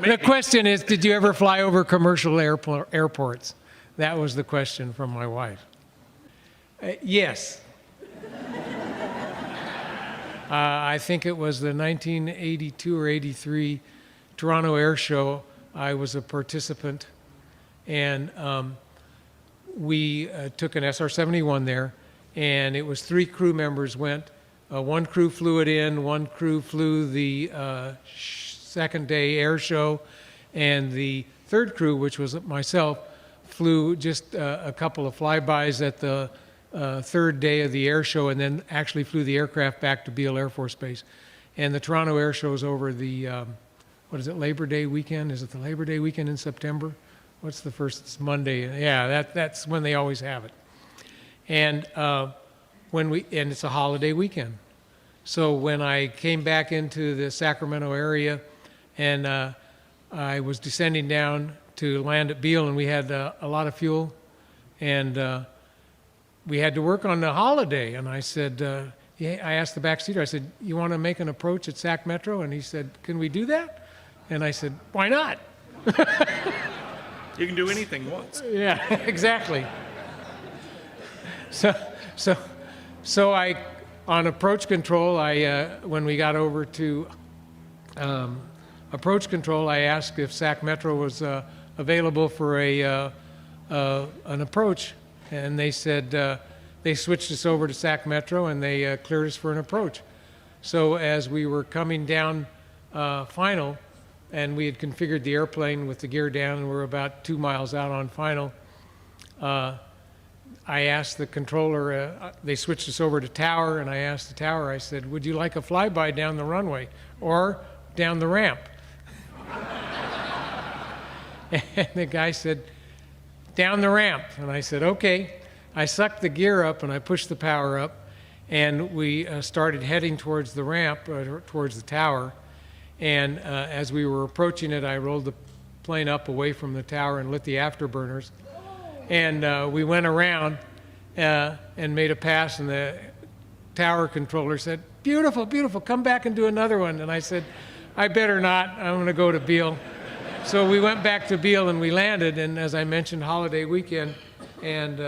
The question is, did you ever fly over commercial airports? That was the question from my wife. Yes. I think it was the 1982 or 83 Toronto Air Show. I was a participant, and we took an SR-71 there, and it was 3 crew members went. One crew flew it in, one crew flew the second day air show, and the third crew, which was myself, flew just a couple of flybys at the third day of the air show, and then actually flew the aircraft back to Beale Air Force Base. And the Toronto Air Show is over the, what is it, Labor Day weekend? Is it the Labor Day weekend in September? What's the first? It's Monday. Yeah, that's when they always have it. And and it's a holiday weekend. So when I came back into the Sacramento area, and I was descending down to land at Beale, and we had a lot of fuel, and we had to work on the holiday. And I said, yeah, I asked the backseater, I said, you want to make an approach at Sac Metro? And he said, can we do that? And I said, why not? You can do anything once. Yeah, exactly. So I, on approach control, when we got over to approach control, I asked if Sac Metro was available for an approach, and they said they switched us over to Sac Metro, and they cleared us for an approach. So as we were coming down final, and we had configured the airplane with the gear down, and we're about 2 miles out on final, I asked the controller, they switched us over to tower, and I asked the tower, I said, would you like a flyby down the runway or down the ramp? And the guy said, down the ramp. And I said, okay. I sucked the gear up and I pushed the power up, and we started heading towards the ramp, towards the tower. And as we were approaching it, I rolled the plane up away from the tower and lit the afterburners. And we went around and made a pass, and the tower controller said, beautiful, beautiful, come back and do another one. And I said, I better not, I'm going to go to Beale. So we went back to Beale and we landed, and as I mentioned, holiday weekend, and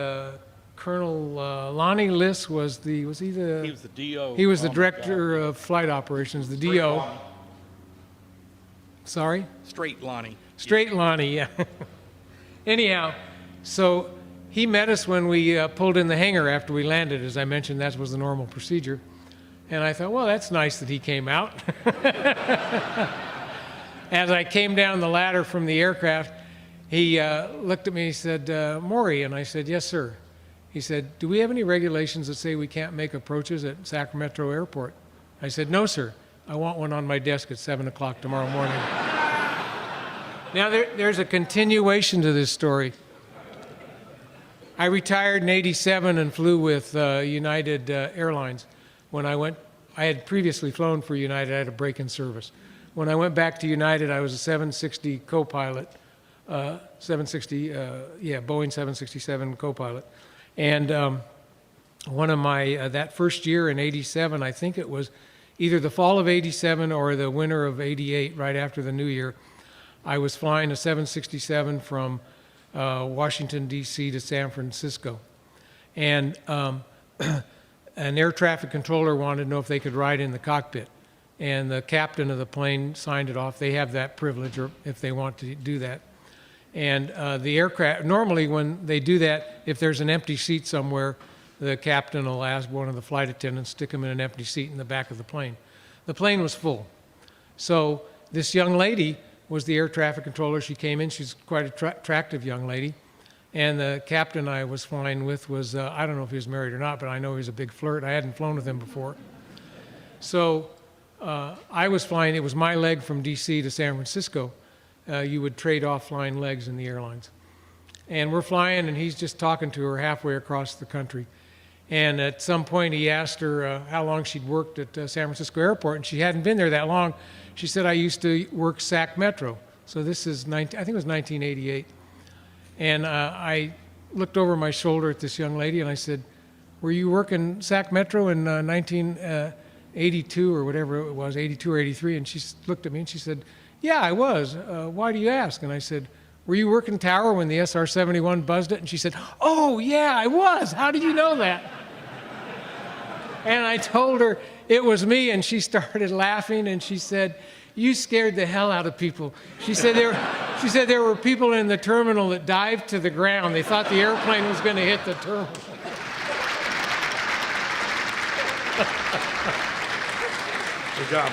Colonel Lonnie Liss was he was the DO. He was the director of flight operations, the DO. Lonnie. Sorry? Straight Lonnie. Straight Lonnie, yeah. Anyhow, so he met us when we pulled in the hangar after we landed. As I mentioned, that was the normal procedure. And I thought, well, that's nice that he came out. As I came down the ladder from the aircraft, he looked at me and he said, Maury, and I said, yes, sir. He said, do we have any regulations that say we can't make approaches at Sacramento Airport? I said, no, sir. I want one on my desk at 7 o'clock tomorrow morning. Now, there's a continuation to this story. I retired in '87 and flew with United Airlines. When I had previously flown for United. I had a break in service. When I went back to United, I was a 760 co-pilot, Boeing 767 co-pilot. And one of my, that first year in '87, I think it was either the fall of '87 or the winter of '88, right after the new year, I was flying a 767 from Washington, D.C. to San Francisco. And an air traffic controller wanted to know if they could ride in the cockpit. And the captain of the plane signed it off. They have that privilege, or if they want to do that. And the aircraft, normally when they do that, if there's an empty seat somewhere, the captain will ask one of the flight attendants to stick him in an empty seat in the back of the plane. The plane was full. So this young lady was the air traffic controller. She came in. She's quite an attractive young lady. And the captain I was flying with was, I don't know if he was married or not, but I know he was a big flirt. I hadn't flown with him before. So I was flying, it was my leg from DC to San Francisco. You would trade off flying legs in the airlines. And we're flying, and he's just talking to her halfway across the country. And at some point, he asked her how long she'd worked at San Francisco Airport, and she hadn't been there that long. She said, I used to work Sac Metro. So this is, I think it was 1988. And I looked over my shoulder at this young lady, and I said, were you working Sac Metro in 1988? 82 or whatever it was, 82 or 83, and she looked at me and she said, yeah, I was. Why do you ask? And I said, were you working tower when the SR-71 buzzed it? And she said, oh, yeah, I was. How did you know that? And I told her it was me, and she started laughing, and she said, you scared the hell out of people. She said there were people in the terminal that dived to the ground. They thought the airplane was going to hit the terminal. Good job.